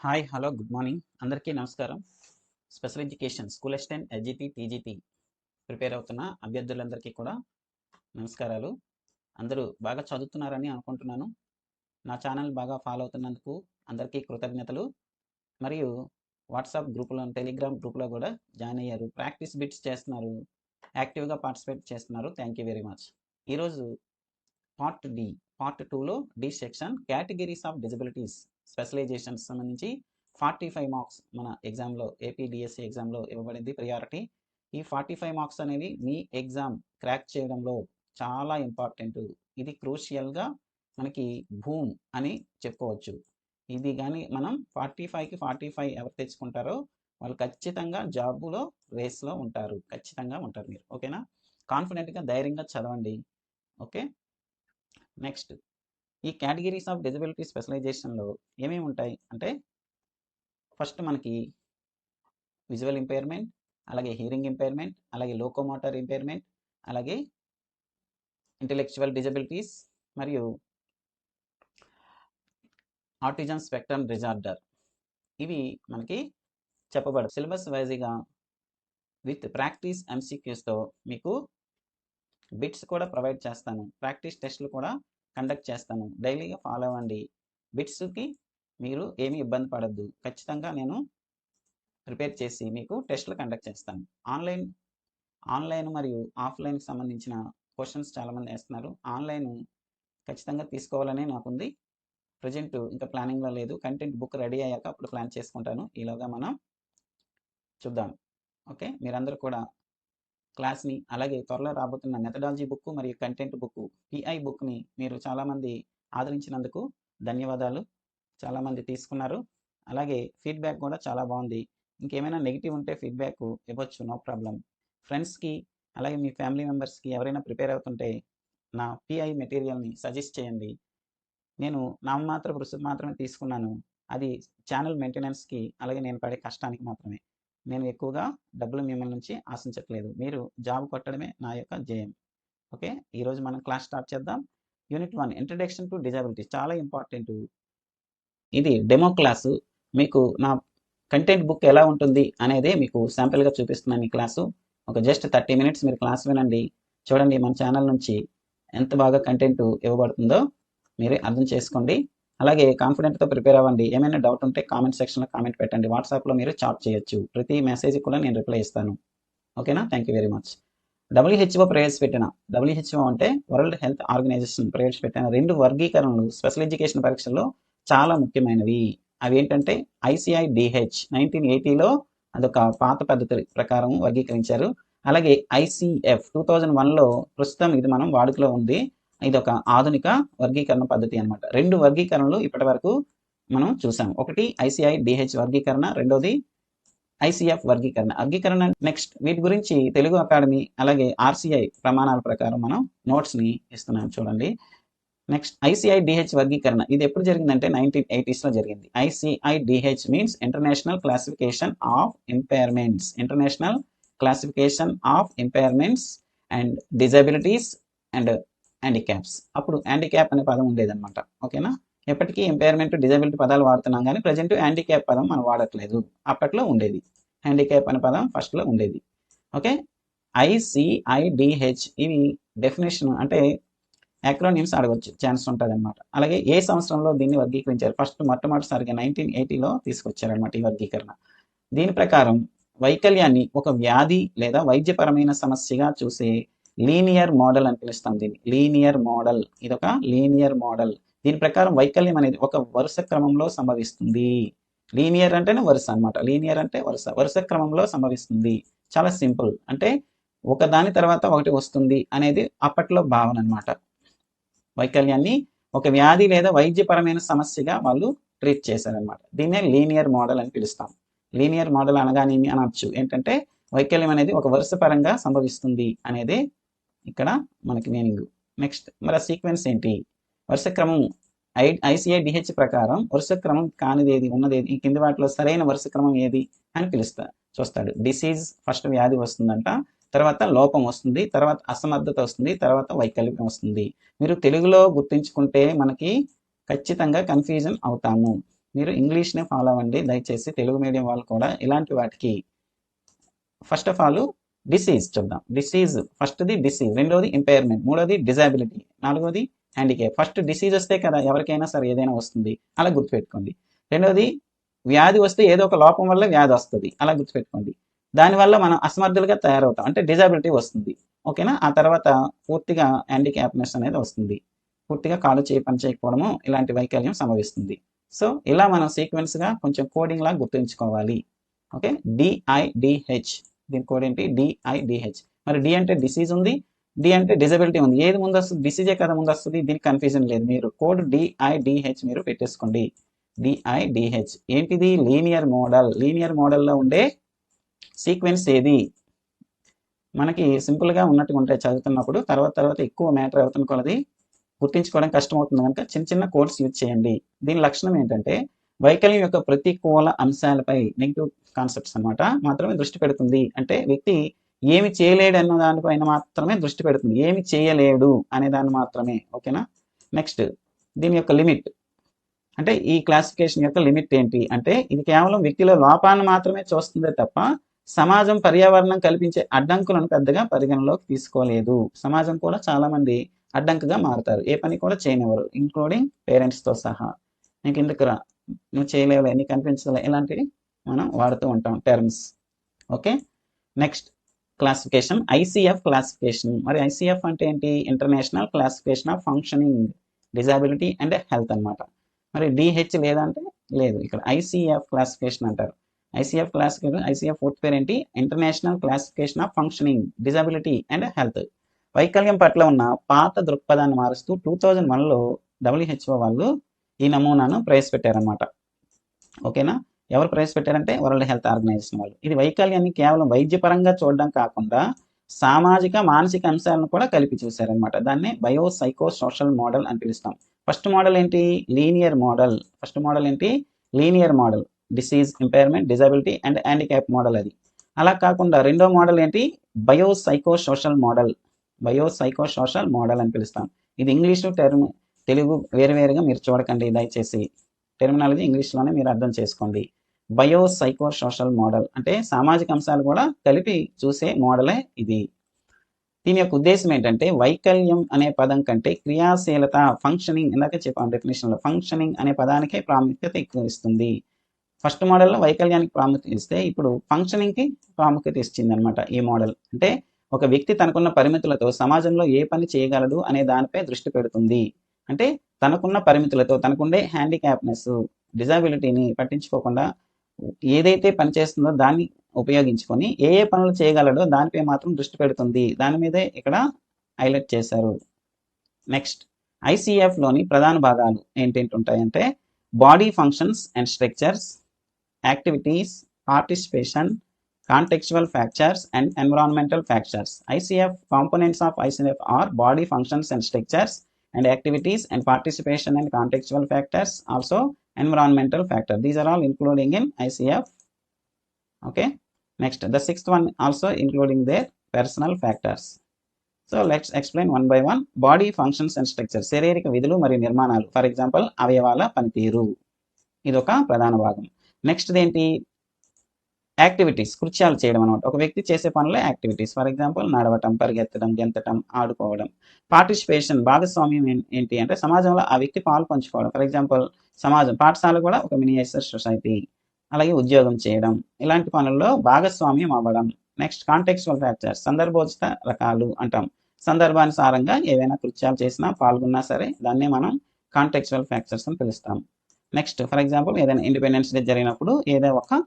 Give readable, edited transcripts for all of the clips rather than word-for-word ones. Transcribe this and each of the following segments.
Hi hello good morning అందరికీ నమస్కారం. Special education school assistant SGT TGT prepare అవుతున్న అభ్యర్థులందరికీ కూడా నమస్కారాలు. అందరూ బాగా చదువుతున్నారని అనుకుంటున్నాను. నా ఛానల్ బాగా ఫాలో అవుతున్నందుకు అందరికీ కృతజ్ఞతలు. మరియు వాట్సాప్ గ్రూపులో టెలిగ్రామ్ గ్రూప్లో కూడా జాయిన్ అయ్యారు, ప్రాక్టీస్ బిట్స్ చేస్తున్నారు, యాక్టివ్గా పార్టిసిపేట్ చేస్తున్నారు. Thank you very much. ఈరోజు పార్ట్ 2లో D section categories of disabilities specialisations సంబంధించి 45 మార్క్స్ మన ఎగ్జామ్లో ఏపీడిఎస్సి ఎగ్జామ్లో ఇవ్వబడింది ప్రియారిటీ. ఈ 45 మార్క్స్ అనేవి మీ ఎగ్జామ్ క్రాక్ చేయడంలో చాలా ఇంపార్టెంట్. ఇది క్రూషియల్గా మనకి భూమ్ అని చెప్పుకోవచ్చు. ఇది కానీ మనం 45కి 45 ఎవరు తెచ్చుకుంటారో వాళ్ళు ఖచ్చితంగా జాబులో రేస్లో ఉంటారు, ఖచ్చితంగా ఉంటారు మీరు. ఓకేనా? కాన్ఫిడెంట్గా ధైర్యంగా చదవండి. ఓకే. నెక్స్ట్, ఈ కేటగిరీస్ ఆఫ్ డిజబిలిటీ స్పెషలైజేషన్లో ఏమేమి ఉంటాయి అంటే, ఫస్ట్ మనకి విజువల్ ఇంపైర్మెంట్, అలాగే హియరింగ్ ఇంపైర్మెంట్, అలాగే లోకోమోటర్ ఇంపైర్మెంట్, అలాగే ఇంటెలెక్చువల్ డిజబిలిటీస్ మరియు ఆటిజం స్పెక్ట్రమ్ డిజార్డర్. ఇవి మనకి చెప్పబడదు. సిలబస్ వైజ్గా విత్ ప్రాక్టీస్ ఎంసీక్యూస్తో మీకు బిట్స్ కూడా ప్రొవైడ్ చేస్తాను, ప్రాక్టీస్ టెస్ట్లు కూడా కండక్ట్ చేస్తాను. డైలీగా ఫాలో అవ్వండి. బిట్స్కి మీరు ఏమీ ఇబ్బంది పడద్దు. ఖచ్చితంగా నేను ప్రిపేర్ చేసి మీకు టెస్ట్లు కండక్ట్ చేస్తాను. ఆన్లైన్ మరియు ఆఫ్లైన్కి సంబంధించిన క్వశ్చన్స్ చాలామంది వేస్తున్నారు. ఆన్లైన్ ఖచ్చితంగా తీసుకోవాలని నాకుంది. ప్రజెంట్ ఇంకా ప్లానింగ్లో లేదు. కంటెంట్ బుక్ రెడీ అయ్యాక అప్పుడు ప్లాన్ చేసుకుంటాను. ఈలోగా మనం చూద్దాం. ఓకే. మీరందరూ కూడా క్లాస్ని, అలాగే త్వరలో రాబోతున్న మెథడాలజీ బుక్ మరియు కంటెంట్ బుక్ పిఐ బుక్ని మీరు చాలామంది ఆదరించినందుకు ధన్యవాదాలు. చాలామంది తీసుకున్నారు. అలాగే ఫీడ్బ్యాక్ కూడా చాలా బాగుంది. ఇంకేమైనా నెగిటివ్ ఉంటే ఫీడ్బ్యాక్ ఇవ్వచ్చు, నో ప్రాబ్లం. ఫ్రెండ్స్కి అలాగే మీ ఫ్యామిలీ మెంబర్స్కి ఎవరైనా ప్రిపేర్ అవుతుంటే నా పిఐ మెటీరియల్ని సజెస్ట్ చేయండి. నేను నామమాత్రపు రుసుము మాత్రమే తీసుకున్నాను. అది ఛానల్ మెయింటెనెన్స్కి, అలాగే నేను పడే కష్టానికి మాత్రమే. నేను ఎక్కువగా డబ్బులు మిమ్మల్ని నుంచి ఆశించట్లేదు. మీరు జాబ్ కొట్టడమే నా యొక్క జయం. ఓకే. ఈరోజు మనం క్లాస్ స్టార్ట్ చేద్దాం. యూనిట్ 1 ఇంట్రడక్షన్ టు డిజబిలిటీస్ చాలా ఇంపార్టెంట్. ఇది డెమో క్లాసు. మీకు నా కంటెంట్ బుక్ ఎలా ఉంటుంది అనేది మీకు శాంపిల్గా చూపిస్తున్నాను. ఈ క్లాసు ఒక జస్ట్ 30 మినిట్స్ మీరు క్లాస్ వినండి. చూడండి మన ఛానల్ నుంచి ఎంత బాగా కంటెంట్ ఇవ్వబడుతుందో మీరే అర్థం చేసుకోండి. అలాగే కాన్ఫిడెంట్తో ప్రిపేర్ అవ్వండి. ఏమైనా డౌట్ ఉంటే కామెంట్ సెక్షన్లో కామెంట్ పెట్టండి. వాట్సాప్లో మీరు చాట్ చేయొచ్చు. ప్రతి మెసేజ్కి కూడా నేను రిప్లై ఇస్తాను. ఓకేనా? Thank you very much. WHO ప్రవేశపెట్టిన, WHO అంటే వరల్డ్ హెల్త్ ఆర్గనైజేషన్ ప్రవేశపెట్టిన 2 వర్గీకరణలు స్పెషల్ ఎడ్యుకేషన్ పరీక్షల్లో చాలా ముఖ్యమైనవి. అవి ఏంటంటే ICI-DH 1980లో అదొక పాత పద్ధతి ప్రకారం వర్గీకరించారు. అలాగే ICF 2001లో ప్రస్తుతం ఇది మనం వాడుకలో ఉంది. ఇది ఒక ఆధునిక వర్గీకరణ పద్ధతి అనమాట. 2 వర్గీకరణలు ఇప్పటి వరకు మనం చూసాం. ఒకటి ICI-DH వర్గీకరణ, రెండోది ICF వర్గీకరణ. నెక్స్ట్, వీటి గురించి తెలుగు అకాడమీ అలాగే RCI ప్రమాణాల ప్రకారం మనం నోట్స్ని ఇస్తున్నాం. చూడండి. నెక్స్ట్, ICI-DH వర్గీకరణ ఇది ఎప్పుడు జరిగిందంటే 1980స్లో జరిగింది. ICI-DH means international classification of impairments, international classification of impairments and disabilities and handicaps. అప్పుడు హ్యాండిక్యాప్ అనే పదం ఉండేదన్నమాట. ఓకేనా? ఎప్పటికీ ఇంపైర్మెంట్, డిజబిలిటీ పదాలు వాడుతున్నాం, కానీ ప్రజెంట్ హ్యాండిక్యాప్ పదం మనం వాడట్లేదు. అప్పట్లో ఉండేది. హ్యాండిక్యాప్ అనే పదం ఫస్ట్లో ఉండేది. ఓకే. ICI-DH ఇవి డెఫినేషన్ అంటే యాక్రోనిమ్స్ అడగవచ్చు, ఛాన్స్ ఉంటుంది అనమాట. అలాగే ఏ సంవత్సరంలో దీన్ని వర్గీకరించారు? మొట్టమొదటిసారిగా 1980లో తీసుకొచ్చారనమాట ఈ వర్గీకరణ. దీని ప్రకారం వైకల్యాన్ని ఒక వ్యాధి లేదా వైద్యపరమైన సమస్యగా చూసే లీనియర్ మోడల్ అని పిలుస్తాం దీన్ని. లీనియర్ మోడల్, ఇదొక లీనియర్ మోడల్. దీని ప్రకారం వైకల్యం అనేది ఒక వరుస క్రమంలో సంభవిస్తుంది. లీనియర్ అంటేనే వరుస అనమాట. లీనియర్ అంటే వరుస క్రమంలో సంభవిస్తుంది. చాలా సింపుల్. అంటే ఒక దాని తర్వాత ఒకటి వస్తుంది అనేది అప్పట్లో భావన అనమాట. వైకల్యాన్ని ఒక వ్యాధి లేదా వైద్యపరమైన సమస్యగా వాళ్ళు ట్రీట్ చేశారనమాట. దీన్నే లీనియర్ మోడల్ అని పిలుస్తాం. లీనియర్ మోడల్ అనగానేమి అనొచ్చు ఏంటంటే వైకల్యం అనేది ఒక వరుస పరంగా సంభవిస్తుంది అనేది ఇక్కడ మనకి మీనింగ్. నెక్స్ట్, మరి ఆ సీక్వెన్స్ ఏంటి? వరుస క్రమం ICI-DH ప్రకారం వరుస క్రమం కానిది ఏది, ఉన్నదేది, ఈ కింది వాటిలో సరైన వరుస క్రమం ఏది అని చూస్తాడు. డిసీజ్ ఫస్ట్ వ్యాధి వస్తుందంట, తర్వాత లోపం వస్తుంది, తర్వాత అసమర్థత వస్తుంది, తర్వాత వైకల్యం వస్తుంది. మీరు తెలుగులో గుర్తుంచుకుంటే మనకి ఖచ్చితంగా కన్ఫ్యూజన్ అవుతాము. మీరు ఇంగ్లీష్నే ఫాలో అవ్వండి దయచేసి. తెలుగు మీడియం వాళ్ళు కూడా ఇలాంటి వాటికి ఫస్ట్ ఆఫ్ ఆల్ డిసీజ్ చూద్దాం. డిసీజ్ ఫస్ట్ది డిసీజ్, రెండోది ఇంపైర్మెంట్, మూడోది డిజాబిలిటీ, నాలుగోది హ్యాండిక్యాప్. ఫస్ట్ డిసీజ్ వస్తే కదా ఎవరికైనా సరే ఏదైనా వస్తుంది, అలా గుర్తుపెట్టుకోండి. రెండోది వ్యాధి వస్తే ఏదో ఒక లోపం వల్ల వ్యాధి వస్తుంది, అలా గుర్తుపెట్టుకోండి. దానివల్ల మనం అసమర్థులుగా తయారవుతాం, అంటే డిజాబిలిటీ వస్తుంది. ఓకేనా? ఆ తర్వాత పూర్తిగా హ్యాండిక్యాప్నెస్ అనేది వస్తుంది, పూర్తిగా కాలు చేయి పని చేయకపోవడము, ఇలాంటి వైకల్యం సంభవిస్తుంది. సో ఇలా మనం సీక్వెన్స్గా కొంచెం కోడింగ్ లాగా గుర్తుంచుకోవాలి. ఓకే, డిఐడిహెచ్, దీని కోడ్ ఏంటి? డిఐడిహెచ్. మరి డి అంటే డిసీజ్ ఉంది, డి అంటే డిజబిలిటీ ఉంది. ఏది ముందు వస్తుంది? డిసీజే కదా ముందు వస్తుంది. దీనికి కన్ఫ్యూజన్ లేదు, మీరు కోడ్ డిఐడిహెచ్ మీరు పెట్టేసుకోండి. డిఐడిహెచ్ ఏంటిది? Linear model. లీనియర్ మోడల్లో ఉండే సీక్వెన్స్ ఏది? మనకి సింపుల్గా ఉన్నట్టుగా ఉంటాయి చదువుతున్నప్పుడు, తర్వాత ఎక్కువ మ్యాటర్ అవుతున్న కొలది గుర్తించుకోవడం కష్టమవుతుంది కనుక చిన్న చిన్న కోడ్స్ యూజ్ చేయండి. దీని లక్షణం ఏంటంటే వైకల్యం యొక్క ప్రతికూల అంశాలపై, నెగిటివ్ కాన్సెప్ట్స్ అనమాట, మాత్రమే దృష్టి పెడుతుంది. అంటే వ్యక్తి ఏమి చేయలేడు అన్న దానిపైన మాత్రమే దృష్టి పెడుతుంది, ఏమి చేయలేడు అనే దాన్ని మాత్రమే. ఓకేనా? నెక్స్ట్ దీని యొక్క లిమిట్, అంటే ఈ క్లాసిఫికేషన్ యొక్క లిమిట్ ఏంటి అంటే ఇది కేవలం వ్యక్తిలో లోపాన్ని మాత్రమే చూస్తుందే తప్ప సమాజం పర్యావరణం కల్పించే అడ్డంకులను పెద్దగా పరిగణలోకి తీసుకోలేదు. సమాజం కూడా చాలా మంది అడ్డంకుగా మారుతారు, ఏ పని కూడా చేయనివ్వరు, ఇంక్లూడింగ్ పేరెంట్స్తో సహా. నీకు ఎందుకు రా, నువ్వు చేయలేవులే, నీకు కనిపించలే, ఇలాంటివి మనం వాడుతూ ఉంటాం terms. Okay, next classification ICF classification. మరి ఐసిఎఫ్ అంటే ఏంటి? International classification of functioning, disability and health అనమాట. మరి డిహెచ్ లేదంటే లేదు, ఇక్కడ ఐసిఎఫ్ క్లాసిఫికేషన్ అంటారు. ఐసిఎఫ్ క్లాసిఫికేషన్, ఐసిఎఫ్ పూర్తి పేరు ఏంటి? International classification of functioning, disability and health. వైకల్యం పట్ల ఉన్న పాత దృక్పథాన్ని మారుస్తూ 2001లో WHO వాళ్ళు ఈ నమూనాను ప్రవేశపెట్టారనమాట. ఓకేనా? ఎవరు ప్రవేశపెట్టారంటే వరల్డ్ హెల్త్ ఆర్గనైజేషన్ వాళ్ళు. ఇది వైకల్యాన్ని కేవలం వైద్యపరంగా చూడడం కాకుండా సామాజిక మానసిక అంశాలను కూడా కలిపి చూశారనమాట. దాన్ని బయో సైకో సోషల్ మోడల్ అని పిలుస్తాం. ఫస్ట్ మోడల్ ఏంటి? Linear model. ఫస్ట్ మోడల్ ఏంటి? Linear model, disease, impairment, disability and handicap model అది. అలా కాకుండా రెండో మోడల్ ఏంటి? Bio psycho social model. Bio psycho social model అని పిలుస్తాం. ఇది ఇంగ్లీషు టర్మ్, తెలుగు వేరువేరుగా మీరు చూడకండి దయచేసి. టెర్మినాలజీ ఇంగ్లీష్లోనే మీరు అర్థం చేసుకోండి. బయో సైకో సోషల్ మోడల్ అంటే సామాజిక అంశాలు కూడా కలిపి చూసే మోడలే ఇది. దీని యొక్క ఉద్దేశం ఏంటంటే వైకల్యం అనే పదం కంటే క్రియాశీలత, ఫంక్షనింగ్, ఇందాక చెప్పాను డెఫినేషన్లో, ఫంక్షనింగ్ అనే పదానికే ప్రాముఖ్యత ఎక్కువ ఇస్తుంది. ఫస్ట్ మోడల్లో వైకల్యానికి ప్రాముఖ్యత ఇస్తే ఇప్పుడు ఫంక్షనింగ్కి ప్రాముఖ్యత ఇచ్చింది అనమాట ఈ మోడల్. అంటే ఒక వ్యక్తి తనకున్న పరిమితులతో సమాజంలో ఏ పని చేయగలడు అనే దానిపై దృష్టి పెడుతుంది. అంటే తనకున్న పరిమితులతో, తనకుండే హ్యాండిక్యాప్నెస్, డిజాబిలిటీని పట్టించుకోకుండా ఏదైతే పని చేస్తుందో దాన్ని ఉపయోగించుకొని ఏ ఏ పనులు చేయగలడో దానిపై మాత్రం దృష్టి పెడుతుంది. దాని మీదే ఇక్కడ హైలైట్ చేశారు. నెక్స్ట్ ఐసిఎఫ్లోని ప్రధాన భాగాలు ఏంటేంటి ఉంటాయంటే body functions and structures, activities, participation, contextual factors and environmental factors. ICF components of ICF are body functions and structures and activities and participation and contextual factors, also environmental factor. These are all including in ICF. Okay, next the sixth one also including their personal factors. So let's explain one by one. Body functions and structures, శారీరక విధులు మరియు నిర్మాణాలు, for example అవయవాల పనితీరు, ఇదొక ప్రధాన భాగం. Next ఏంటి? యాక్టివిటీస్, కృత్యాలు చేయడం అనమాట. ఒక వ్యక్తి చేసే పనులే యాక్టివిటీస్, ఫర్ ఎగ్జాంపుల్ నడవటం, పరిగెత్తడం, గెంతటం, ఆడుకోవడం. పార్టిసిపేషన్, భాగస్వామ్యం ఏంటి అంటే సమాజంలో ఆ వ్యక్తి పాలు పంచుకోవడం, ఫర్ ఎగ్జాంపుల్ సమాజం, పాఠశాల కూడా ఒక మినియేచర్ సొసైటీ. అలాగే ఉద్యోగం చేయడం, ఇలాంటి పనుల్లో భాగస్వామ్యం అవ్వడం. నెక్స్ట్ కాంటెక్చువల్ ఫ్యాక్టర్స్, సందర్భోచిత రకాలు అంటాం. సందర్భానుసారంగా ఏవైనా కృత్యాలు చేసినా పాల్గొన్నా సరే దాన్నే మనం కాంటెక్చువల్ ఫ్యాక్టర్స్ అని పిలుస్తాం. నెక్స్ట్ ఫర్ ఎగ్జాంపుల్ ఏదైనా ఇండిపెండెన్స్ డే జరిగినప్పుడు ఏదో ఒక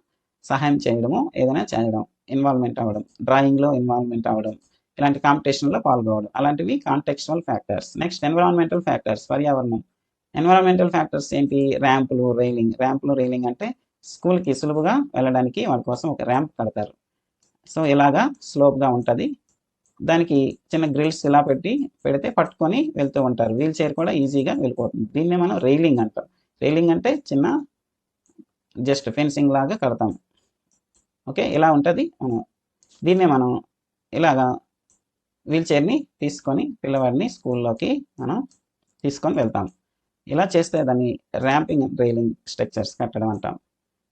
సహాయం చేయడము, ఏదైనా చేయడం, ఇన్వాల్వ్మెంట్ అవ్వడం, డ్రాయింగ్లో ఇన్వాల్వ్మెంట్ అవ్వడం, ఇలాంటి కాంపిటీషన్లో పాల్గొనడం, అలాంటివి contextual factors. Next environmental factors, పర్యావరణం. ఎన్విరాన్మెంటల్ ఫ్యాక్టర్స్ ఏంటి? ర్యాంపులు, రైలింగ్. ర్యాంపులు, రైలింగ్ అంటే స్కూల్కి సులువుగా వెళ్ళడానికి వాళ్ళ కోసం ఒక ర్యాంప్ కడతారు. సో ఇలాగా స్లోప్గా ఉంటుంది, దానికి చిన్న గ్రిల్స్ ఇలా పెడితే పట్టుకొని వెళ్తూ ఉంటారు. వీల్ చైర్ కూడా ఈజీగా వెళ్ళిపోతుంది. దీన్నే మనం రైలింగ్ అంటాం. రైలింగ్ అంటే చిన్న జస్ట్ ఫెన్సింగ్ లాగా కడతాం. ఓకే, ఇలా ఉంటుంది. దీన్నే మనం ఇలాగా వీల్ చైర్ని తీసుకొని పిల్లవాడిని స్కూల్లోకి మనం తీసుకొని వెళ్తాం. ఇలా చేస్తే దాన్ని ర్యాంపింగ్ అండ్ రైలింగ్ స్ట్రక్చర్స్ కట్టడం అంటాం.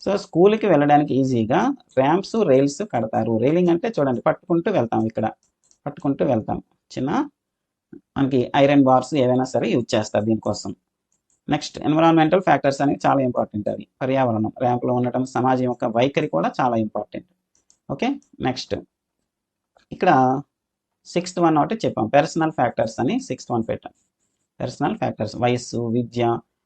సో స్కూల్కి వెళ్ళడానికి ఈజీగా ర్యాంప్స్ రైల్స్ కడతారు. రైలింగ్ అంటే చూడండి పట్టుకుంటూ వెళ్తాం, ఇక్కడ పట్టుకుంటూ వెళ్తాం, చిన్న మనకి ఐరన్ బార్స్ ఏవైనా సరే యూజ్ చేస్తారు దీనికోసం. నెక్స్ట్ ఎన్విరాన్మెంటల్ ఫ్యాక్టర్స్ అనేవి చాలా ఇంపార్టెంట్. అవి పర్యావరణం, ర్యాంపులో ఉండటం, సమాజం యొక్క వైఖరి కూడా చాలా ఇంపార్టెంట్. ఓకే, నెక్స్ట్ ఇక్కడ 6th వన్ ఒకటి చెప్పాం, పర్సనల్ ఫ్యాక్టర్స్ అని 6th వన్ పెట్టాం. పర్సనల్ ఫ్యాక్టర్స్ వయస్సు, విద్య,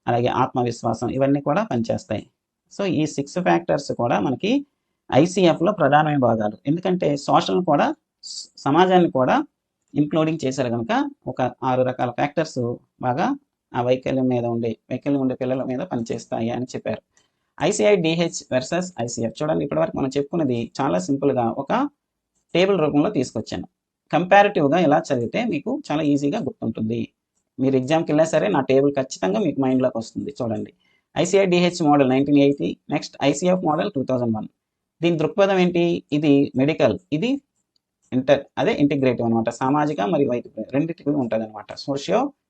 అలాగే ఆత్మవిశ్వాసం ఇవన్నీ కూడా పనిచేస్తాయి. సో ఈ 6 ఫ్యాక్టర్స్ కూడా మనకి ఐసీఎఫ్లో ప్రధానమైన భాగాలు. ఎందుకంటే సోషల్ కూడా, సమాజాన్ని కూడా ఇంక్లూడింగ్ చేశారు కనుక ఒక 6 రకాల ఫ్యాక్టర్స్ బాగా ఆ వైకల్యం ఉండే పిల్లల మీద పనిచేస్తాయి అని చెప్పారు. ఐసిఐడిహెచ్ వర్సెస్ ఐసీఎఫ్ చూడండి, ఇప్పటివరకు మనం చెప్పుకున్నది చాలా సింపుల్గా ఒక టేబుల్ రూపంలో తీసుకొచ్చాను. కంపారిటివ్గా ఇలా చదివితే మీకు చాలా ఈజీగా గుర్తుంటుంది. మీరు ఎగ్జామ్కి వెళ్ళినా సరే నా టేబుల్ ఖచ్చితంగా మీకు మైండ్లోకి వస్తుంది. చూడండి, ఐసిఐడిహెచ్ మోడల్ 1980, నెక్స్ట్ ఐసీఎఫ్ మోడల్ 2001. దీని దృక్పథం ఏంటి? ఇది మెడికల్, ఇది ఇంటిగ్రేటివ్ అనమాట. సామాజిక మరియు వైద్య రెండింటికి ఉంటుంది అనమాట.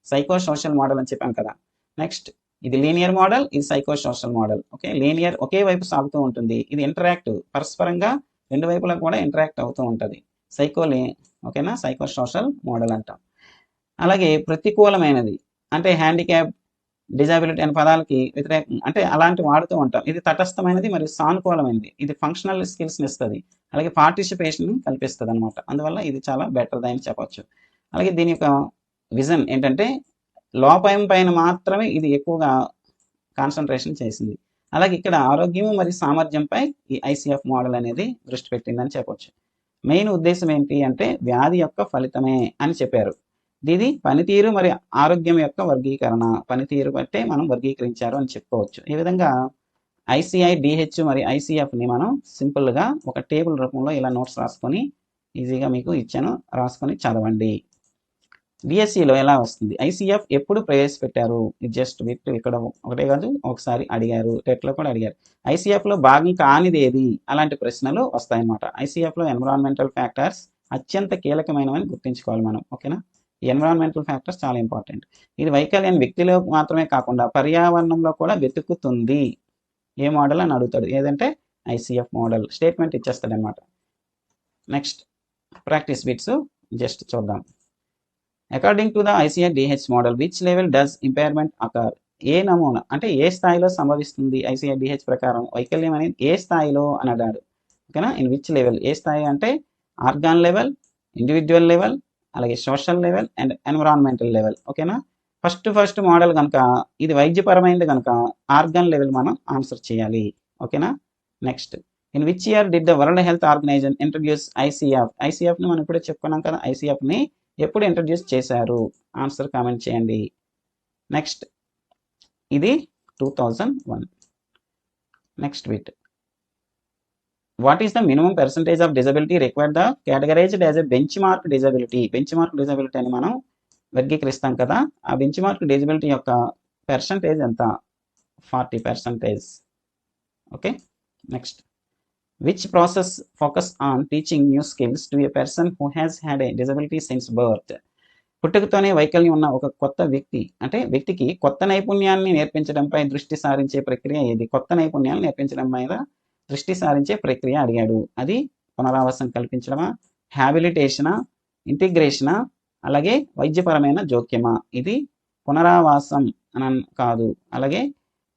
సైకో సోషల్ మోడల్ అని చెప్పాం కదా. నెక్స్ట్ ఇది లీనియర్ మోడల్, ఇది psycho social model. Okay, linear ఒకే వైపు సాగుతూ ఉంటుంది, ఇది ఇంటరాక్టివ్, పరస్పరంగా రెండు వైపులా కూడా ఇంటరాక్ట్ అవుతూ ఉంటుంది. ఓకేనా, సైకో సోషల్ మోడల్ అంటాం. అలాగే ప్రతికూలమైనది అంటే హ్యాండిక్యాప్, డిజాబిలిటీ అనే పదాలకి వ్యతిరేకం అంటే అలాంటి వాడుతూ ఉంటాం. ఇది తటస్థమైనది మరియు సానుకూలమైనది, ఇది ఫంక్షనల్ స్కిల్స్ని ఇస్తుంది, అలాగే పార్టిసిపేషన్ కల్పిస్తుంది అనమాట. అందువల్ల ఇది చాలా బెటర్ అని చెప్పొచ్చు. అలాగే దీని యొక్క విజన్ ఏంటంటే లోపం పైన మాత్రమే ఇది ఎక్కువగా కాన్సన్ట్రేషన్ చేసింది. అలాగే ఇక్కడ ఆరోగ్యం మరియు సామర్థ్యంపై ఈ ఐసీఎఫ్ మోడల్ అనేది దృష్టి పెట్టిందని చెప్పొచ్చు. మెయిన్ ఉద్దేశం ఏంటి అంటే వ్యాధి యొక్క ఫలితమే అని చెప్పారు. ఇది పనితీరు మరియు ఆరోగ్యం యొక్క వర్గీకరణ, పనితీరు బట్టే మనం వర్గీకరించారు అని చెప్పుకోవచ్చు. ఈ విధంగా ఐసిఐడిహెచ్ మరియు ఐసీఎఫ్ని మనం సింపుల్గా ఒక టేబుల్ రూపంలో ఇలా నోట్స్ రాసుకొని ఈజీగా మీకు ఇచ్చాను, రాసుకొని చదవండి. డిఎస్సిలో ఎలా వస్తుంది, ఐసీఎఫ్ ఎప్పుడు ప్రవేశపెట్టారు, ఇది జస్ట్ విత్ ఇక్కడ ఒకటే కాదు ఒకసారి అడిగారు, టెట్లో కూడా అడిగారు. ఐసీఎఫ్లో భాగం కానిది ఏది, అలాంటి ప్రశ్నలు వస్తాయన్నమాట. ఐసీఎఫ్లో ఎన్విరాన్మెంటల్ ఫ్యాక్టర్స్ అత్యంత కీలకమైనవని గుర్తుంచుకోవాలి మనం. ఓకేనా, ఈ ఎన్విరాన్మెంటల్ ఫ్యాక్టర్స్ చాలా ఇంపార్టెంట్. ఇది వైకల్యం వ్యక్తిలో మాత్రమే కాకుండా పర్యావరణంలో కూడా వెతుకుతుంది. ఏ మోడల్ అని అడుగుతాడు, ఏదంటే ఐసీఎఫ్ మోడల్. స్టేట్మెంట్ ఇచ్చేస్తాడు అనమాట. నెక్స్ట్ ప్రాక్టీస్ బిట్స్ జస్ట్ చూద్దాం. According to the ICIDH model which level does impairment occur, ఏ నమూనా అంటే ఏ స్థాయిలో సంభవిస్తుంది ఐసిఐడిహెచ్ ప్రకారం వైకల్యం అనేది ఏ స్థాయిలో అని అన్నాడు. ఓకేనా, ఇన్ విచ్ లెవెల్, ఏ స్థాయి అంటే ఆర్గాన్ లెవెల్, ఇండివిజువల్ లెవెల్, అలాగే social level and environmental level. ఓకేనా, ఫస్ట్ మోడల్ కనుక ఇది వైద్యపరమైనది కనుక ఆర్గాన్ లెవెల్ మనం ఆన్సర్ చేయాలి. ఓకేనా, next in which year did the World Health Organization introduce ICF, ఐసీఎఫ్ని మనం ఇప్పుడే చెప్పుకున్నాం కదా, ఐసీఎఫ్ని ఎప్పుడు ఇంట్రడ్యూస్ చేశారు, ఆన్సర్ కామెంట్ చేయండి. నెక్స్ట్ ఇది 2001. Next bit, what is the minimum percentage of disability required the categorised as a bench mark disability, bench mark disability అని మనం వర్గీకరిస్తాం కదా, ఆ బెంచ్ మార్క్ డిజబిలిటీ యొక్క పర్సంటేజ్ ఎంత, 40%. Okay, next which process focus on teaching new skills to a person who has had a disability since birth, పుట్టుకతోనే వైకల్యం ఉన్న ఒక కొత్త వ్యక్తికి కొత్త నైపుణ్యాన్ని నేర్పించడంపై దృష్టి సారించే ప్రక్రియ ఏది, కొత్త నైపుణ్యాలు నేర్పించడం మీద దృష్టి సారించే ప్రక్రియ అడిగాడు. అది పునరావాసం కల్పించడమా, హ్యాబిలిటేషనా, ఇంటిగ్రేషనా, అలాగే వైద్యపరమైన జోక్యమా. ఇది పునరావాసం అని కాదు, అలాగే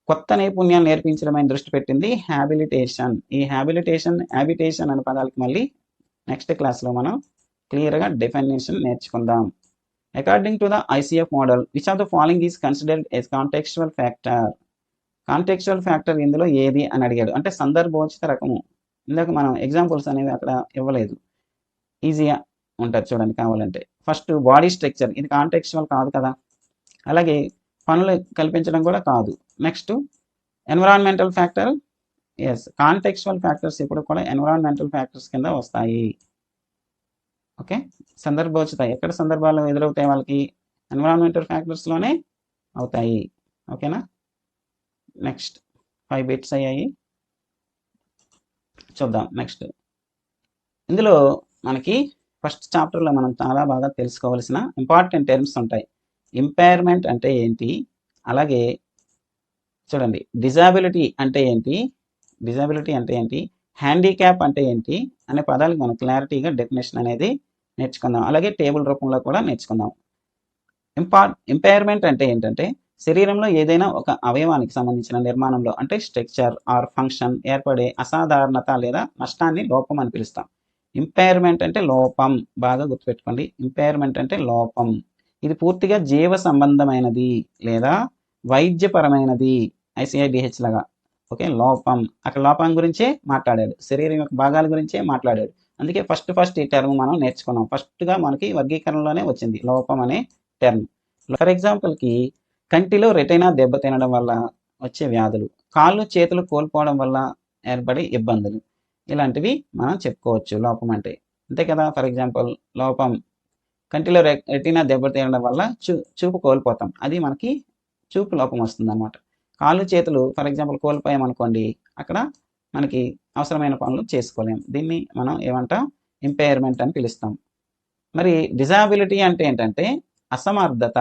కొత్త నైపుణ్యాలు నేర్పించడమని దృష్టి పెట్టింది హ్యాబిలిటేషన్. ఈ హ్యాబిటేషన్ అనే పదాలకి మళ్ళీ నెక్స్ట్ క్లాస్లో మనం క్లియర్గా డెఫినేషన్ నేర్చుకుందాం. According to the ICF model which of the following is considered as contextual factor, contextual factor ఇందులో ఏది అని అడిగాడు. అంటే సందర్భోచిత రకము. ఇందాక మనం ఎగ్జాంపుల్స్ అనేవి అక్కడ ఇవ్వలేదు, ఈజీగా ఉంటుంది చూడండి కావాలంటే. ఫస్ట్ బాడీ స్ట్రక్చర్, ఇది కాంటెక్చువల్ కాదు కదా, అలాగే పనులు కల్పించడం కూడా కాదు. Next environmental factor, as contextual factors ఇప్పుడు కూడా ఎన్విరాన్మెంటల్ ఫ్యాక్టర్స్ కింద వస్తాయి. ఓకే, సందర్భోచిత ఎక్కడ సందర్భాలు ఎదురవుతాయి వాళ్ళకి, ఎన్విరాన్మెంటల్ ఫ్యాక్టర్స్లోనే అవుతాయి. ఓకేనా, నెక్స్ట్ 5 బిట్స్ అయ్యాయి, చూద్దాం. నెక్స్ట్ ఇందులో మనకి ఫస్ట్ చాప్టర్లో మనం చాలా బాగా తెలుసుకోవాల్సిన ఇంపార్టెంట్ టర్మ్స్ ఉంటాయి. ఇంపైర్మెంట్ అంటే ఏంటి, అలాగే చూడండి, డిజాబిలిటీ అంటే ఏంటి, హ్యాండిక్యాప్ అంటే ఏంటి అనే పదాలకు మనం క్లారిటీగా డెఫినేషన్ అనేది నేర్చుకుందాం. అలాగే టేబుల్ రూపంలో కూడా నేర్చుకుందాం. ఇంపైర్మెంట్ అంటే ఏంటంటే శరీరంలో ఏదైనా ఒక అవయవానికి సంబంధించిన నిర్మాణంలో అంటే స్ట్రక్చర్ ఆర్ ఫంక్షన్ ఏర్పడే అసాధారణత లేదా నష్టాన్ని లోపం అని పిలుస్తాం. ఇంపైర్మెంట్ అంటే లోపం, బాగా గుర్తుపెట్టుకోండి. ఇంపైర్మెంట్ అంటే లోపం. ఇది పూర్తిగా జీవ సంబంధమైనది లేదా వైద్యపరమైనది, ICIDH లాగా. ఓకే, లోపం. అక్కడ లోపం గురించే మాట్లాడాడు, శరీరం యొక్క భాగాల గురించే మాట్లాడాడు. అందుకే ఫస్ట్ ఈ టర్మ్ మనం నేర్చుకున్నాం. ఫస్ట్గా మనకి వర్గీకరణలోనే వచ్చింది లోపం అనే టర్మ్. ఫర్ ఎగ్జాంపుల్కి కంటిలో రెటీనా దెబ్బతినడం వల్ల వచ్చే వ్యాధులు, కాళ్ళు చేతులు కోల్పోవడం వల్ల ఏర్పడే ఇబ్బందులు, ఇలాంటివి మనం చెప్పుకోవచ్చు లోపం అంటే. అంతే కదా. ఫర్ ఎగ్జాంపుల్ లోపం, కంటిలో రెటీనా దెబ్బతినడం వల్ల చూపు కోల్పోతాం, అది మనకి చూపు లోపం వస్తుంది అనమాట. కాళ్ళు చేతులు ఫర్ ఎగ్జాంపుల్ కోల్పోయామనుకోండి, అక్కడ మనకి అవసరమైన పనులు చేసుకోలేము. దీన్ని మనం ఏమంటాం, ఇంపైర్మెంట్ అని పిలుస్తాం. మరి డిజాబిలిటీ అంటే ఏంటంటే అసమర్థత,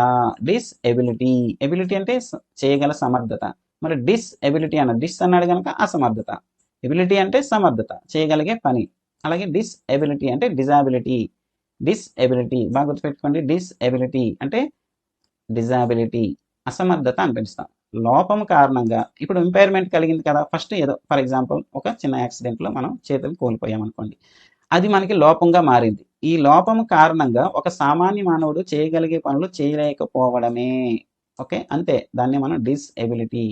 డిస్ఎబిలిటీ. ఎబిలిటీ అంటే చేయగల సమర్థత. మరి డిస్ఎబిలిటీ డిస్ అన్నాడు కనుక అసమర్థత, ఎబిలిటీ అంటే సమర్థత, చేయగలిగే పని. అలాగే డిస్ఎబిలిటీ అంటే డిజాబిలిటీ, బాగా గుర్తుపెట్టుకోండి. డిస్ఎబిలిటీ అంటే డిజాబిలిటీ, అసమర్థత అని పిలుస్తాం. లోపం కారణంగా ఇప్పుడు ఇంపైర్మెంట్ కలిగింది కదా. ఫస్ట్ ఏదో ఫర్ ఎగ్జాంపుల్ ఒక చిన్న యాక్సిడెంట్లో మనం చేతులు కోల్పోయాం అనుకోండి, అది మనకి లోపంగా మారింది. ఈ లోపం కారణంగా ఒక సామాన్య మానవుడు చేయగలిగే పనులు చేయలేకపోవడమే. ఓకే, అంతే. దాన్ని మనం డిస్ఎబిలిటీ.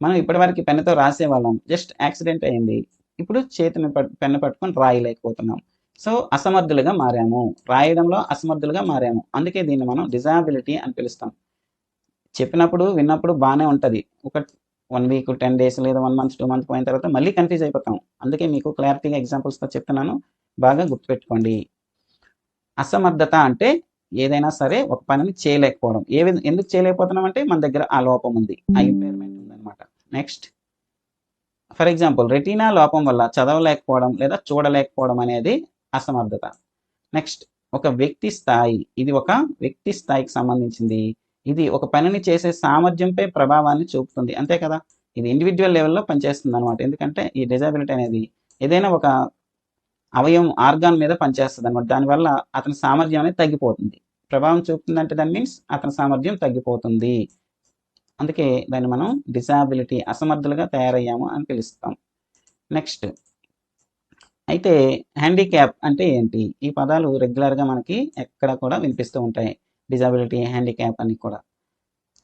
మనం ఇప్పటివరకు పెన్నుతో రాసేవాళ్ళం, జస్ట్ యాక్సిడెంట్ అయింది, ఇప్పుడు చేతిని పెన్ను పట్టుకొని రాయలేకపోతున్నాం. సో అసమర్థులుగా మారాము, రాయడంలో అసమర్థులుగా మారాము. అందుకే దీన్ని మనం డిజాబిలిటీ అని పిలుస్తాం. చెప్పినప్పుడు విన్నప్పుడు బాగానే ఉంటుంది, ఒక 1 వీక్ 10 days లేదా 1 month 2 months పోయిన తర్వాత మళ్ళీ కన్ఫ్యూజ్ అయిపోతాం. అందుకే మీకు క్లారిటీగా ఎగ్జాంపుల్స్తో చెప్తున్నాను, బాగా గుర్తుపెట్టుకోండి. అసమర్థత అంటే ఏదైనా సరే ఒక పనిని చేయలేకపోవడం. ఎందుకు చేయలేకపోతున్నాం అంటే మన దగ్గర ఆ లోపం ఉంది, ఆ ఇంపైర్మెంట్ ఉందన్నమాట. నెక్స్ట్ ఫర్ ఎగ్జాంపుల్ రెటీనా లోపం వల్ల చదవలేకపోవడం లేదా చూడలేకపోవడం అనేది అసమర్థత. నెక్స్ట్ ఒక వ్యక్తి స్థాయి, ఇది ఒక వ్యక్తి స్థాయికి సంబంధించింది. ఇది ఒక పనిని చేసే సామర్థ్యంపై ప్రభావాన్ని చూపుతుంది, అంతే కదా. ఇది ఇండివిజువల్ లెవెల్లో పనిచేస్తుంది అనమాట. ఎందుకంటే ఈ డిజాబిలిటీ అనేది ఏదైనా ఒక అవయవం ఆర్గాన్ మీద పనిచేస్తుంది అనమాట. దానివల్ల అతని సామర్థ్యం అనేది తగ్గిపోతుంది. ప్రభావం చూపుతుందంటే దాని మీన్స్ అతని సామర్థ్యం తగ్గిపోతుంది. అందుకే దాన్ని మనం డిజాబిలిటీ, అసమర్థులుగా తయారయ్యాము అని పిలుస్తాం. నెక్స్ట్ అయితే హ్యాండిక్యాప్ అంటే ఏంటి? ఈ పదాలు రెగ్యులర్గా మనకి ఎక్కడ కూడా వినిపిస్తూ ఉంటాయి, డిజాబిలిటీ, హ్యాండిక్యాప్ అని కూడా.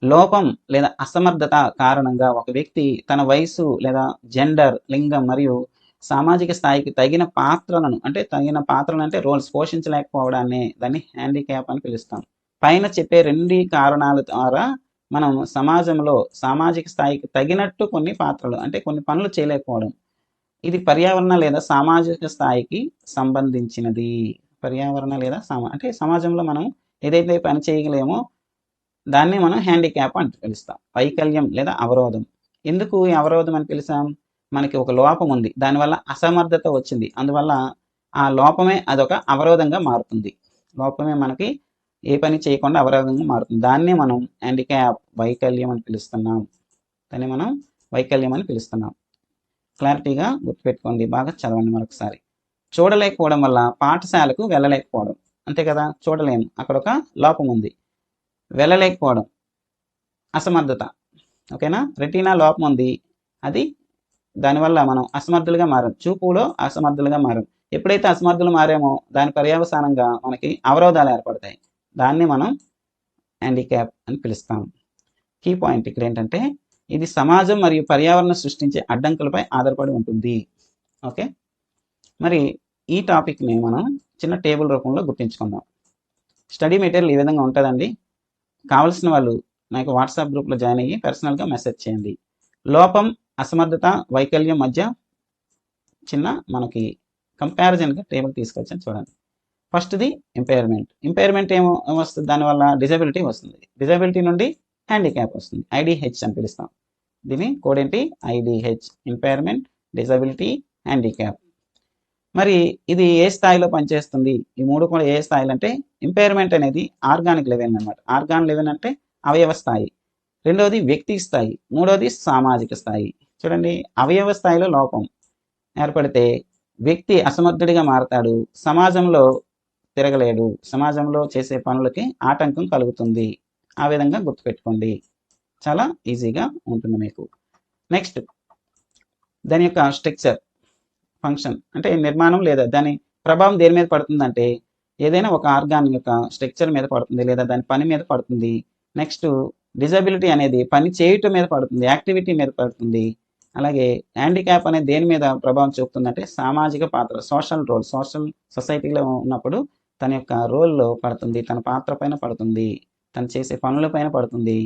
లోపం లేదా అసమర్థత కారణంగా ఒక వ్యక్తి తన వయసు లేదా జెండర్, లింగం మరియు సామాజిక స్థాయికి తగిన పాత్రలను అంటే రోల్స్ పోషించలేకపోవడాన్ని దాన్ని హ్యాండిక్యాప్ అని పిలుస్తాం. పైన చెప్పే 2 కారణాల ద్వారా మనం సమాజంలో సామాజిక స్థాయికి తగినట్టు కొన్ని పాత్రలు అంటే కొన్ని పనులు చేయలేకపోవడం, ఇది పర్యావరణ లేదా సామాజిక స్థాయికి సంబంధించినది. పర్యావరణ లేదా అంటే సమాజంలో మనం ఏదైతే పని చేయగలేమో దాన్ని మనం హ్యాండిక్యాప్ అని పిలుస్తాం. వైకల్యం లేదా అవరోధం. ఎందుకు ఈ అవరోధం అని పిలిచాం? మనకి ఒక లోపం ఉంది, దానివల్ల అసమర్థత వచ్చింది, అందువల్ల ఆ లోపమే అదొక అవరోధంగా మారుతుంది. లోపమే మనకి ఏ పని చేయకుండా అవరోధంగా మారుతుంది. దాన్నే మనం హ్యాండిక్యాప్, వైకల్యం అని పిలుస్తున్నాం. క్లారిటీగా గుర్తుపెట్టుకోండి, బాగా చదవండి మరొకసారి. చూడలేకపోవడం వల్ల పాఠశాలకు వెళ్ళలేకపోవడం, అంతే కదా. చూడలేము, అక్కడ ఒక లోపం ఉంది. వెళ్ళలేకపోవడం అసమర్థత, ఓకేనా. రెటీనా లోపం ఉంది, అది దానివల్ల మనం అసమర్థులుగా మారాం, చూపులో అసమర్థులుగా మారాం. ఎప్పుడైతే అసమర్థులు మారామో దాని పర్యవసానంగా మనకి అవరోధాలు ఏర్పడతాయి, దాన్ని మనం హ్యాండిక్యాప్ అని పిలుస్తాం. కీ పాయింట్ ఇక్కడ ఏంటంటే ఇది సమాజం మరియు పర్యావరణం సృష్టించే అడ్డంకులపై ఆధారపడి ఉంటుంది. ఓకే, మరి ఈ టాపిక్ని మనం చిన్న టేబుల్ రూపంలో గుర్తించుకుందాం. స్టడీ మెటీరియల్ ఈ విధంగా ఉంటుందండి. కావాల్సిన వాళ్ళు నాకు వాట్సాప్ గ్రూప్లో జాయిన్ అయ్యి పర్సనల్గా మెసేజ్ చేయండి. లోపం, అసమర్థత, వైకల్యం మధ్య చిన్న మనకి కంపారిజన్గా టేబుల్ తీసుకొచ్చాను చూడండి. ఫస్ట్ది ఇంపైర్మెంట్ ఏమో వస్తుంది, దానివల్ల డిజబిలిటీ వస్తుంది. డిజబిలిటీ నుండి హ్యాండిక్యాప్ వస్తుంది, IDH అని పిలుస్తాం. దీని కోడ్ ఏంటి? IDH, impairment, disability, handicap. మరి ఇది ఏ స్థాయిలో పనిచేస్తుంది? ఈ 3 కూడా ఏ స్థాయిలో అంటే ఇంపైర్మెంట్ అనేది ఆర్గానిక్ లెవెల్ అనమాట. ఆర్గాన్ లెవెల్ అంటే అవయవ స్థాయి. రెండవది వ్యక్తి స్థాయి, మూడవది సామాజిక స్థాయి. చూడండి, అవయవ స్థాయిలో లోపం ఏర్పడితే వ్యక్తి అసమర్థుడిగా మారతాడు, సమాజంలో తిరగలేడు, సమాజంలో చేసే పనులకి ఆటంకం కలుగుతుంది. ఆ విధంగా గుర్తుపెట్టుకోండి, చాలా ఈజీగా ఉంటుంది మీకు. నెక్స్ట్, దాని యొక్క స్ట్రక్చర్, ఫంక్షన్ అంటే నిర్మాణం లేదా దాని ప్రభావం దేని మీద పడుతుందంటే ఏదైనా ఒక ఆర్గాన్ యొక్క స్ట్రక్చర్ మీద పడుతుంది లేదా దాని పని మీద పడుతుంది. నెక్స్ట్, డిజబిలిటీ అనేది పని చేయటం మీద పడుతుంది, యాక్టివిటీ మీద పడుతుంది. అలాగే హ్యాండిక్యాప్ అనేది దేని మీద ప్రభావం చూపుతుందంటే సామాజిక పాత్ర, సోషల్ రోల్, సొసైటీలో ఉన్నప్పుడు తన యొక్క రోల్లో పడుతుంది, తన పాత్ర పైన పడుతుంది, తను చేసే పనుల పైన పడుతుంది.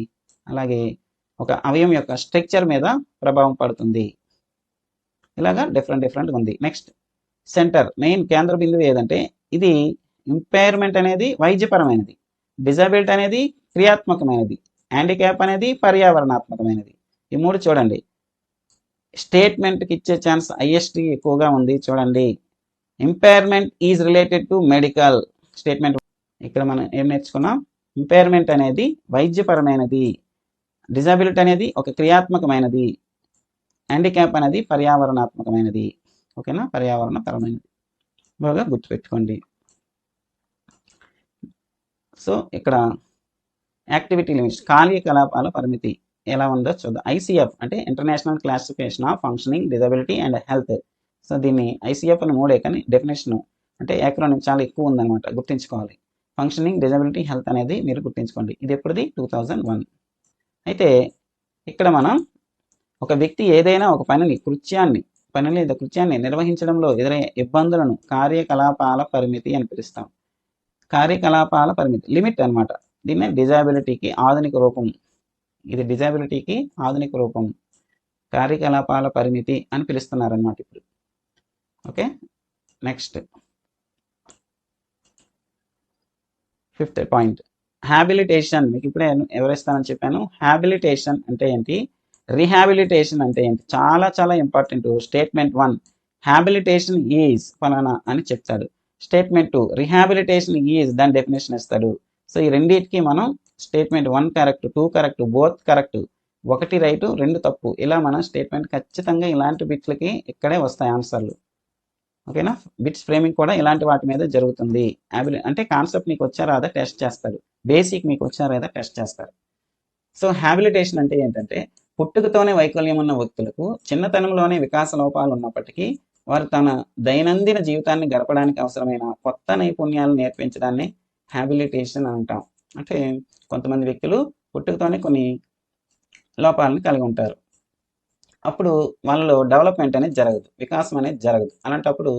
అలాగే ఒక అవయవం యొక్క స్ట్రక్చర్ మీద ప్రభావం పడుతుంది. ఇలాగా డిఫరెంట్గా ఉంది. నెక్స్ట్, సెంటర్, మెయిన్ కేంద్ర బిందువు ఏదంటే ఇది ఇంపైర్మెంట్ అనేది వైద్యపరమైనది, డిజబిలిటీ అనేది క్రియాత్మకమైనది, హ్యాండిక్యాప్ అనేది పర్యావరణాత్మకమైనది. ఈ మూడు చూడండి. స్టేట్మెంట్కి ఇచ్చే ఛాన్స్ హైయెస్ట్ ఎక్కువగా ఉంది. చూడండి, impairment is related to medical statement. ఇక్కడ మనం ఏం నేర్చుకున్నాం? ఇంపైర్మెంట్ అనేది వైద్యపరమైనది, డిజబిలిటీ అనేది ఒక క్రియాత్మకమైనది, హ్యాండిక్యాప్ అనేది పర్యావరణాత్మకమైనది. ఓకేనా, పర్యావరణపరమైనది. బాగా గుర్తుపెట్టుకోండి. సో ఇక్కడ యాక్టివిటీ లిమిట్స్, కార్యకలాపాల పరిమితి ఎలా ఉందో చూద్దాం. ఐసిఎఫ్ అంటే international classification of functioning, disability and health. So దీన్ని ఐసిఎఫ్ అని మూడే, కానీ డెఫినేషన్ అంటే యాక్రోనిమ్ చాలా ఎక్కువ ఉందన్నమాట, గుర్తుంచుకోవాలి. ఫంక్షనింగ్, డిజబిలిటీ, హెల్త్ అనేది మీరు గుర్తుంచుకోండి. ఇది ఎప్పుడుది? 2001. అయితే ఇక్కడ మనం ఒక వ్యక్తి ఏదైనా ఒక పని లేదా కృత్యాన్ని నిర్వహించడంలో ఎదురయ్యే ఇబ్బందులను కార్యకలాపాల పరిమితి అని పిలుస్తాం. కార్యకలాపాల పరిమితి, లిమిట్ అనమాట. దీన్ని డిజబిలిటీకి ఆధునిక రూపం, ఇది డిజబిలిటీకి ఆధునిక రూపం, కార్యకలాపాల పరిమితి అని పిలుస్తున్నారనమాట ఇప్పుడు. Okay, next 5th point, habilitation. మీకు ఇప్పుడే ఎవరిస్తానని చెప్పాను. హ్యాబిలిటేషన్ అంటే ఏంటి, రీహాబిలిటేషన్ అంటే ఏంటి, చాలా చాలా ఇంపార్టెంట్. స్టేట్మెంట్ 1 హ్యాబిలిటేషన్ ఈజ్ ఫలానా అని చెప్తాడు. స్టేట్మెంట్ 2 రీహాబిలిటేషన్ ఈజ్ దాని డెఫినేషన్ ఇస్తాడు. సో ఈ రెండింటికి మనం statement 1 correct, 2 correct, both correct, 1 right 2 తప్పు, ఇలా మనం స్టేట్మెంట్ ఖచ్చితంగా ఇలాంటి బిట్లకి ఇక్కడే వస్తాయి ఆన్సర్లు. ఓకేనా, బిట్స్ ఫ్రేమింగ్ కూడా ఇలాంటి వాటి మీద జరుగుతుంది. అంటే కాన్సెప్ట్ మీకు వచ్చా రాదా టెస్ట్ చేస్తాడు, బేసిక్ మీకు వచ్చా రాదా టెస్ట్ చేస్తారు. సో హ్యాబిలిటేషన్ అంటే ఏంటంటే పుట్టుకతోనే వైకల్యం ఉన్న వ్యక్తులకు చిన్నతనంలోనే వికాస లోపాలు ఉన్నప్పటికీ వారు తన దైనందిన జీవితాన్ని గడపడానికి అవసరమైన కొత్త నైపుణ్యాలు నేర్పించడాన్ని హ్యాబిలిటేషన్ అంటాం. అంటే కొంతమంది వ్యక్తులు పుట్టుకతోనే కొన్ని లోపాలను కలిగి ఉంటారు, అప్పుడు వాళ్ళలో డెవలప్మెంట్ అనేది జరగదు, వికాసం అనేది జరగదు. అలాంటప్పుడు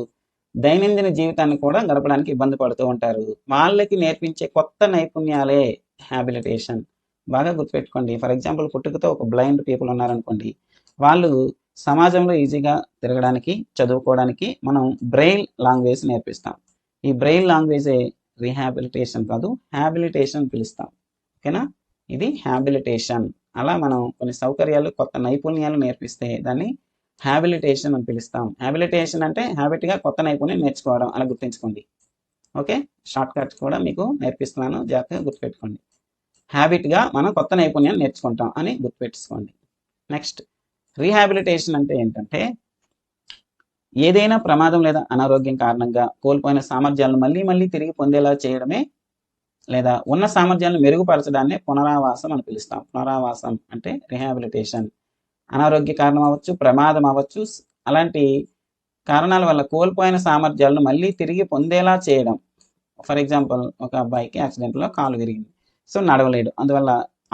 దైనందిన జీవితాన్ని కూడా గడపడానికి ఇబ్బంది పడుతూ ఉంటారు. వాళ్ళకి నేర్పించే కొత్త నైపుణ్యాలే హ్యాబిలిటేషన్. బాగా గుర్తుపెట్టుకోండి. ఫర్ ఎగ్జాంపుల్, పుట్టుకతో ఒక బ్లైండ్ పీపుల్ ఉన్నారనుకోండి, వాళ్ళు సమాజంలో ఈజీగా తిరగడానికి, చదువుకోవడానికి మనం బ్రెయిల్ లాంగ్వేజ్ నేర్పిస్తాం. ఈ బ్రెయిల్ లాంగ్వేజే రీహాబిలిటేషన్ కాదు, హ్యాబిలిటేషన్ పిలుస్తాం. ఓకేనా, ఇది హ్యాబిలిటేషన్. అలా మనం కొన్ని సౌకర్యాలు, కొత్త నైపుణ్యాలు నేర్పిస్తే దాన్ని హ్యాబిలిటేషన్ అని పిలుస్తాం. హ్యాబిలిటేషన్ అంటే హ్యాబిట్గా కొత్త నైపుణ్యం నేర్చుకోవడం, అలా గుర్తుంచుకోండి. ఓకే, షార్ట్ కట్స్ కూడా మీకు నేర్పిస్తున్నాను, జాగ్రత్తగా గుర్తుపెట్టుకోండి. హ్యాబిట్గా మనం కొత్త నైపుణ్యాన్ని నేర్చుకుంటాం అని గుర్తుపెట్టుకోండి. నెక్స్ట్, రీహాబిలిటేషన్ అంటే ఏంటంటే ఏదైనా ప్రమాదం లేదా అనారోగ్యం కారణంగా కోల్పోయిన సామర్థ్యాలను మళ్ళీ తిరిగి పొందేలా చేయడమే, లేదా ఉన్న సామర్థ్యాలను మెరుగుపరచడాన్ని పునరావాసం అని పిలుస్తాం. పునరావాసం అంటే రీహాబిలిటేషన్. అనారోగ్య కారణం అవ్వచ్చు, ప్రమాదం అవ్వచ్చు, అలాంటి కారణాల వల్ల కోల్పోయిన సామర్థ్యాలను మళ్ళీ తిరిగి పొందేలా చేయడం. ఫర్ ఎగ్జాంపుల్, ఒక అబ్బాయికి యాక్సిడెంట్లో కాలు విరిగింది, సో నడవలేడు, అందువల్ల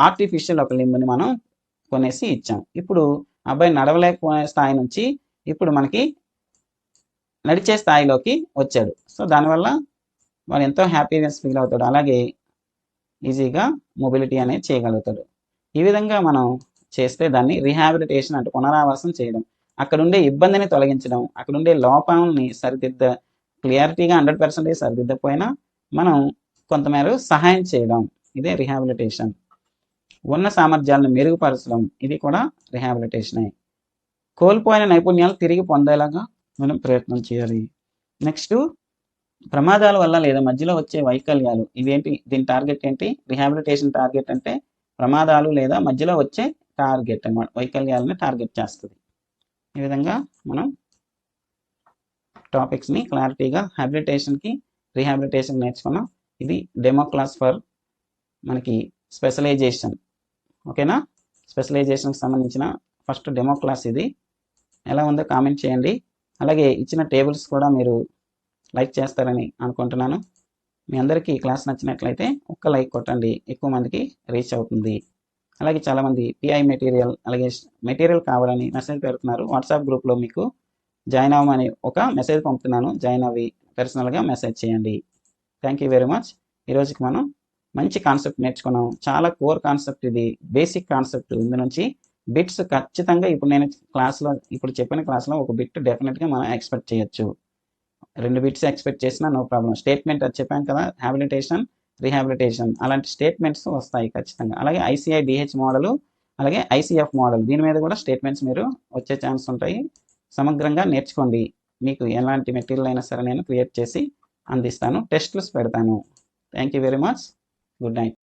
ఆర్టిఫిషియల్ ఒక లింబ్ని మనం కొనేసి ఇచ్చాం. ఇప్పుడు అబ్బాయి నడవలేకపోయే స్థాయి నుంచి ఇప్పుడు మనకి నడిచే స్థాయిలోకి వచ్చాడు. సో దానివల్ల వాడు ఎంతో హ్యాపీనెస్ ఫీల్ అవుతాడు, అలాగే ఈజీగా మొబిలిటీ అనేది చేయగలుగుతాడు. ఈ విధంగా మనం చేస్తే దాన్ని రీహాబిలిటేషన్ అంటే పునరావాసం చేయడం. అక్కడుండే ఇబ్బందిని తొలగించడం, అక్కడుండే లోపాలని క్లియారిటీగా 100% సరిదిద్దకపోయినా మనం కొంతమేర సహాయం చేయడం, ఇదే రీహాబిలిటేషన్. ఉన్న సామర్థ్యాలను మెరుగుపరచడం, ఇది కూడా రీహాబిలిటేషనే. కోల్పోయిన నైపుణ్యాలు తిరిగి పొందేలాగా మనం ప్రయత్నం చేయాలి. నెక్స్ట్, ప్రమాదాల వల్ల లేదా మధ్యలో వచ్చే వైకల్యాలు, ఇవేంటి, దీని టార్గెట్ ఏంటి? రీహాబిలిటేషన్ టార్గెట్ అంటే ప్రమాదాలు లేదా మధ్యలో వచ్చే టార్గెట్ అన్నమాట, వైకల్యాలను టార్గెట్ చేస్తుంది. ఈ విధంగా మనం టాపిక్స్ని క్లారిటీగా హ్యాబిలిటేషన్కి రీహాబిలిటేషన్ నేర్చుకున్నాం. ఇది డెమో క్లాస్ ఫర్ మనకి స్పెషలైజేషన్. ఓకేనా? స్పెషలైజేషన్కి సంబంధించిన ఫస్ట్ డెమో క్లాస్ ఇది. ఎలా ఉందో కామెంట్ చేయండి. అలాగే ఇచ్చిన టేబుల్స్ కూడా మీరు లైక్ చేస్తారని అనుకుంటున్నాను. మీ అందరికీ ఈ క్లాస్ నచ్చినట్లయితే ఒక్క లైక్ కొట్టండి, ఎక్కువ మందికి రీచ్ అవుతుంది. అలాగే చాలామంది పిఐ మెటీరియల్ అలాగే మెటీరియల్ కావాలని మెసేజ్ పెడుతున్నారు. వాట్సాప్ గ్రూప్లో మీకు జాయిన్ అవ్వమని ఒక మెసేజ్ పంపుతున్నాను. జాయిన్ అవ్వి పర్సనల్గా మెసేజ్ చేయండి. Thank you very much. ఈరోజుకి మనం మంచి కాన్సెప్ట్ నేర్చుకున్నాం. చాలా కోర్ కాన్సెప్ట్ ఇది, బేసిక్ కాన్సెప్ట్. ఇందు నుంచి బిట్స్ ఖచ్చితంగా ఇప్పుడు చెప్పిన క్లాస్లో ఒక బిట్ డెఫినెట్గా మనం ఎక్స్పెక్ట్ చేయొచ్చు. 2 బిట్స్ ఎక్స్పెక్ట్ చేసినా నో ప్రాబ్లం. స్టేట్మెంట్ అది చెప్పాను కదా, హ్యాబిలిటేషన్ రీహాబిలిటేషన్, అలాంటి స్టేట్మెంట్స్ వస్తాయి ఖచ్చితంగా. అలాగే ఐసిఐ డిహెచ్ మోడల్, అలాగే ఐసిఎఫ్ మోడల్, దీని మీద కూడా స్టేట్మెంట్స్ మీరు వచ్చే ఛాన్స్ ఉంటాయి. సమగ్రంగా నేర్చుకోండి. మీకు ఎలాంటి మెటీరియల్ అయినా సరే నేను క్రియేట్ చేసి అందిస్తాను, టెస్ట్లు పెడతాను. Thank you very much. Good night.